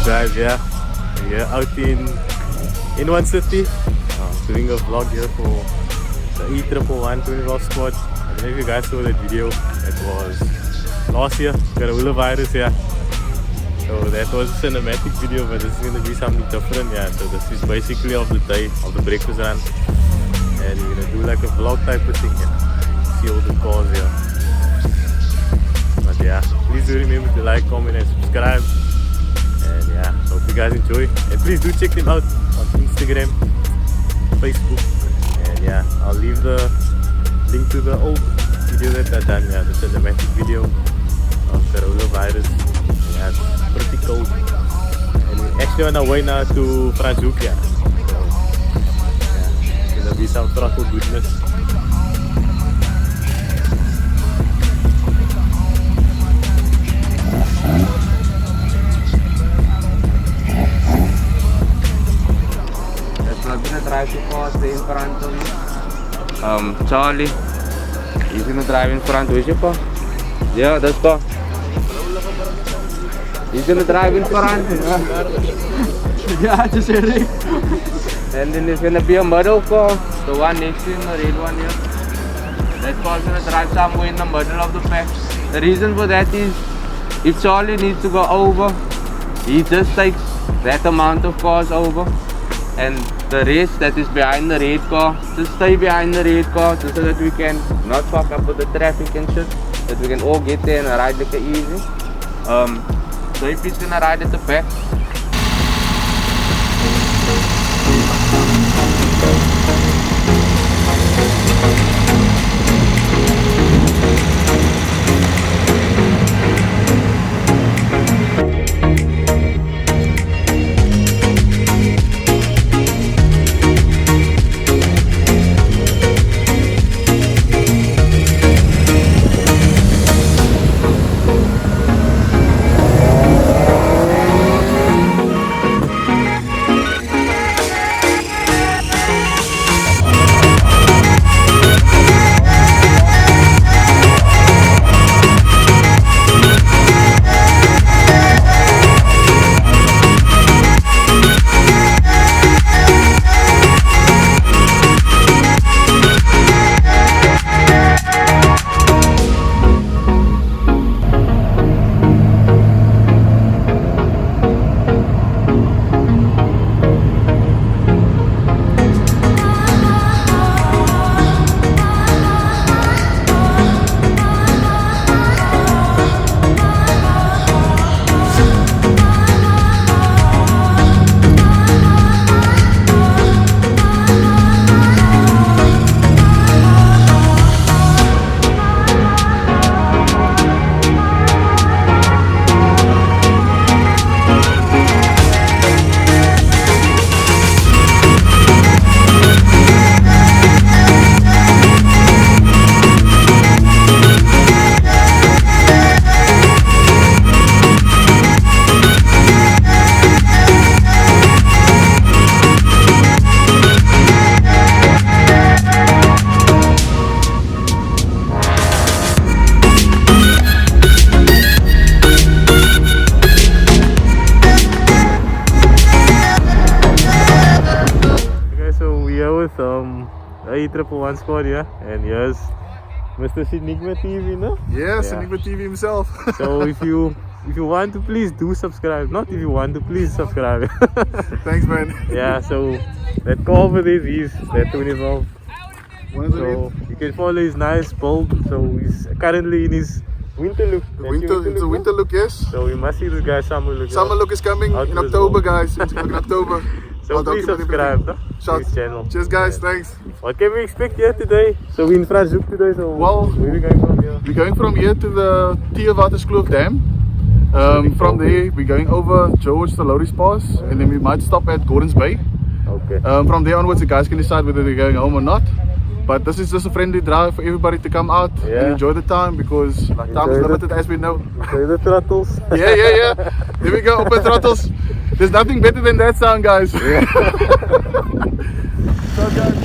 guys, yeah, we're out in one city, doing a vlog here for the AE111 24 squad. I don't know if you guys saw that video. It was last year, coronavirus, yeah. So that was a cinematic video, but this is going to be something different, yeah. So this is basically of the day, of the breakfast run, and we're going to do like a vlog type of thing, yeah. See all the cars here. But yeah, please do remember to like, comment and subscribe. And yeah, hope you guys enjoy. And please do check them out on Instagram, Facebook. And yeah, I'll leave the link to the old video that I done, yeah, the cinematic video of coronavirus. Yeah, it's pretty cold. And we're actually on our way now to Franschhoek, yeah. So yeah, it's gonna be some throttle goodness. Drive the cars in front of you. Charlie, he's gonna drive in front. Where's your car? Yeah, that's car. He's gonna drive in front. Yeah, just Eric. And then there's gonna be a middle car, the one next to him, the red one here. That car's gonna drive somewhere in the middle of the pack. The reason for that is, if Charlie needs to go over, he just takes that amount of cars over. And the rest that is behind the red car, just stay behind the red car just so that we can not fuck up with the traffic and shit. That we can all get there and ride like easy. So if he's gonna ride at the back. AE111 squad, yeah, and here's Mr. Scenic TV, no? Yeah, Scenic TV himself. So if you want to, please do subscribe. Not if you want to, please subscribe. Thanks, man. Yeah, so that car over there is that 2012. So you can follow his nice build. So he's currently in his winter look. It's a winter look, yes. So we must see this guy's summer look. Summer look is coming in October, guys. It's in October. So please subscribe to his channel. Cheers, guys. Thanks. What can we expect here today? So we're in Franschhoek today. So well, where are we going from here? We're going from here to the Waterskloof Dam. From there, we're going over George the Lowry's Pass, and then we might stop at Gordon's Bay. Okay. From there onwards, the guys can decide whether they're going home or not. But this is just a friendly drive for everybody to come out and enjoy the time, because like, time is limited, as we know. Enjoy the throttles. Yeah. There we go, open throttles. There's nothing better than that sound, guys. Yeah. So, guys.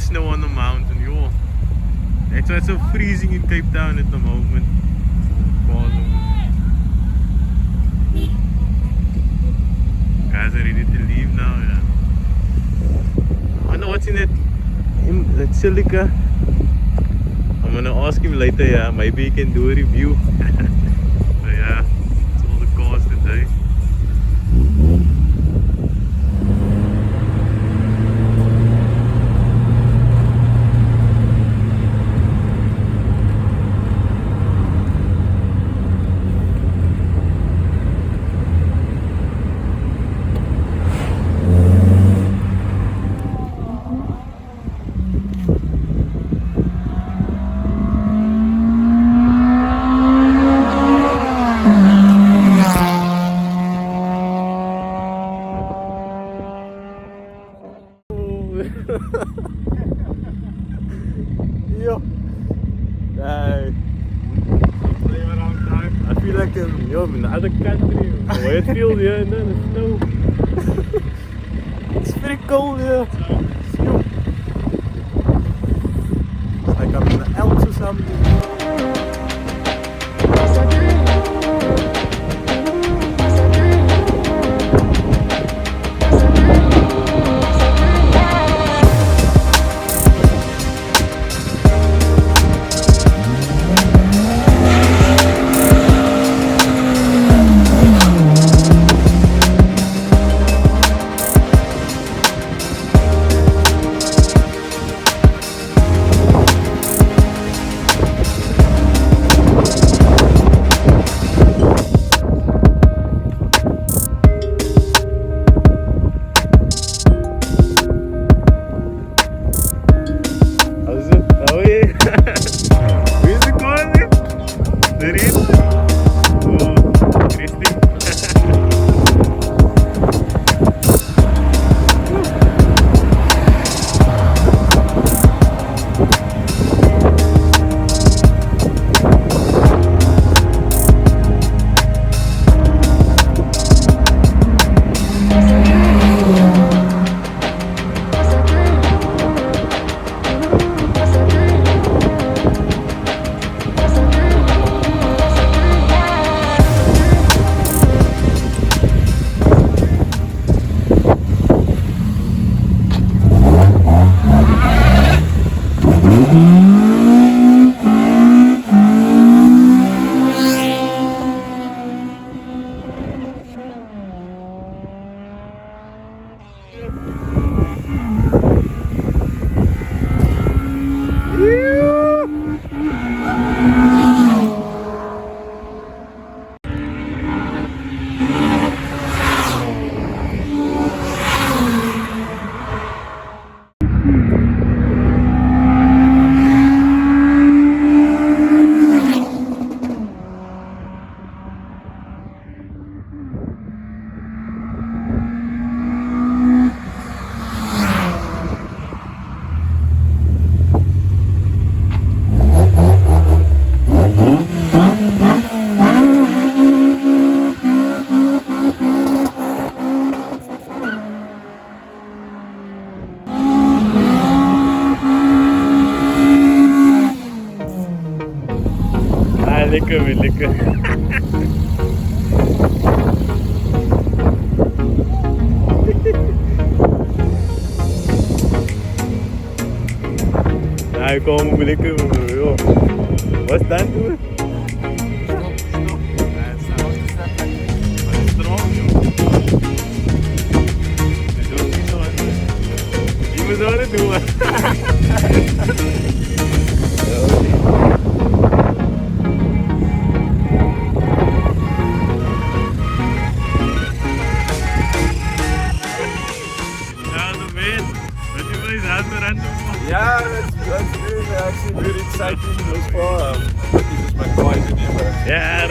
snow on the mountain. Yo, that's why it's so freezing in Cape Town at the moment. Guys are ready to leave now. Yeah. I wonder what's in that silica. I'm gonna ask him later. Yeah, maybe he can do a review. But yeah, it's all the cars today. Yo, hey. I feel like I'm in another country. The way it feels here and then the snow. It's very cold here. It's like I'm in the Alps or something. Lekker weer, lekker. Nou, komen we lekker, joh. Wat is dat doen? Die moet zo het doen. Yeah, that's really actually very exciting those far. This is my quiet in here. Yeah.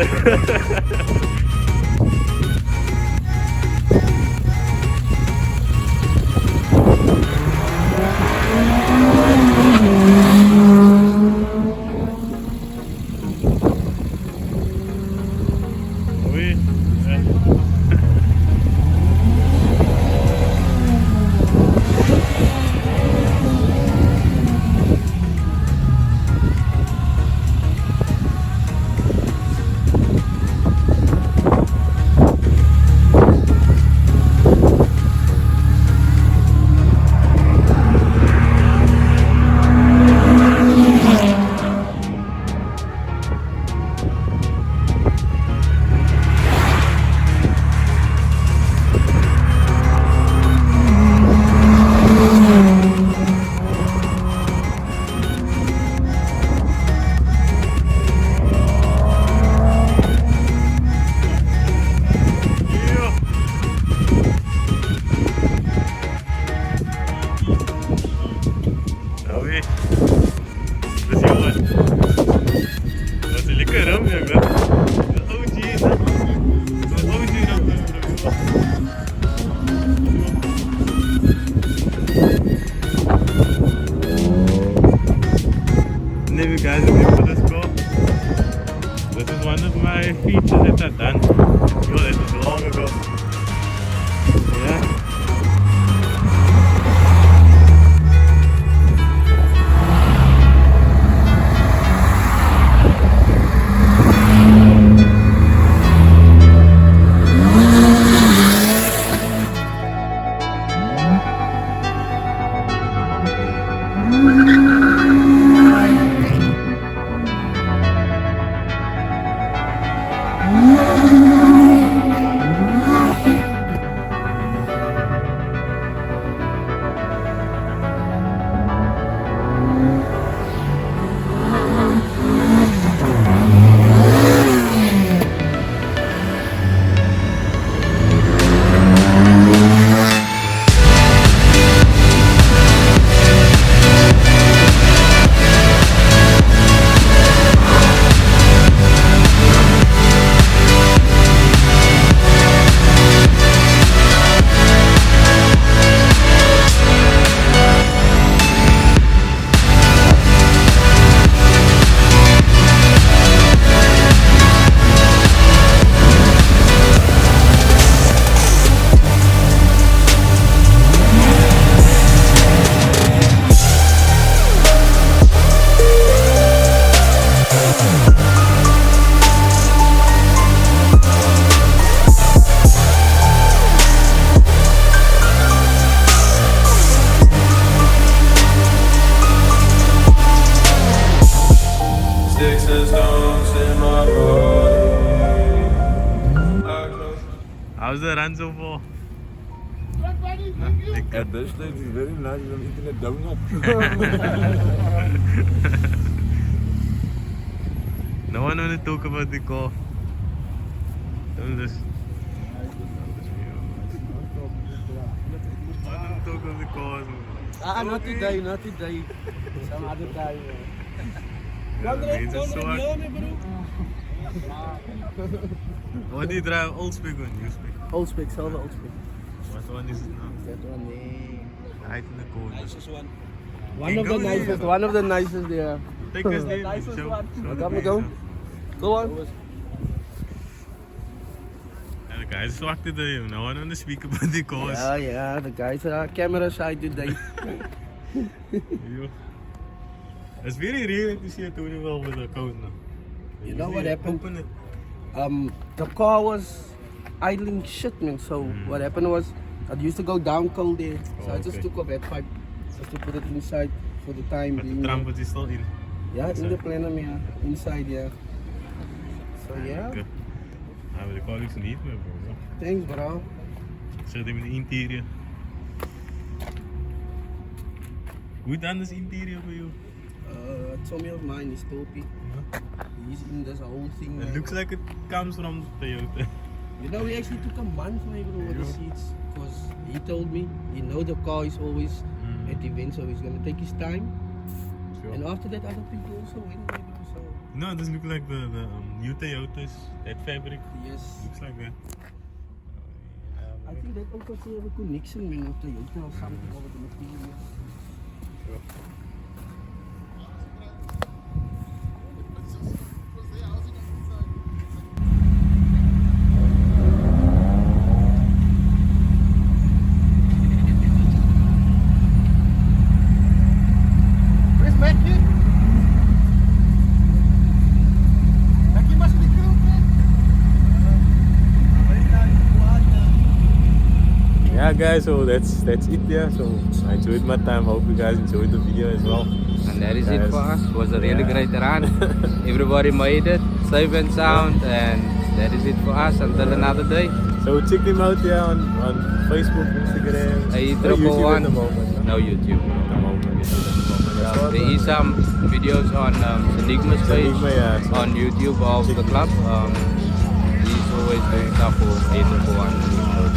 Dat is jongen. Dat is een lekker ram, ja. Dat is een OG, hè. Dat is een OG ram, Anyway guys, for this car. This is one of my features that I've done. Yo, that was long ago. Yeah. How's the run so far? At this stage, it's very nice. I'm eating a donut. No one want to talk about the car. Don't just. I want to talk about the car. Not today, not today. Some other time. What do you drive? Old spec or new spec? Old spec, zelfde old spec. What one is it now? That one, nee. Right in the corner. Nicest one. One of the nicest there. Take us there. Nicest Show- one. show Come the go. guys. Go on. And the guys walked it there. No one want to speak about the cars. Yeah, the guys are camera side today. Yo. It's very rare to see a Tony well with a code now. You know what happened? Open it. The car was idling shit, man. So what happened was, I used to go down cold there. So I just okay. took a wet pipe just to put it inside for the time But being. the trumpet is still in. Yeah, in inside. the plenum, yeah. Inside, yeah. So yeah. Okay. Maar de car is niet meer, bro. Thanks, bro. Zet hem in de interieur. Hoe dan is interieur voor jou? Tommy of mine is Topi. He's in this whole thing. It man. looks like it comes from Toyota. You know, he actually took a month, my bro, with the seats. Because he told me, you know, the car is always at the event, so he's gonna take his time. Sure. And after that, other people also went, my bro. So No, it doesn't look like the new Toyotas. That fabric yes, looks like that. I think that also have a connection with Toyota or something over the material. Where's Mackie? Mackie must be killed, Yeah guys, so that's it there. So I enjoyed my time. Hope you guys enjoyed the video as well. And that is it Guys, for us. It was a really yeah. great run. Everybody made it, safe and sound, and that is it for us until another day. So check them out here on Facebook, Instagram. No YouTube at the moment. No YouTube. At the moment. There is some videos on Scenic's page Scenic, yeah. on YouTube of the club. He's always doing stuff for AE111.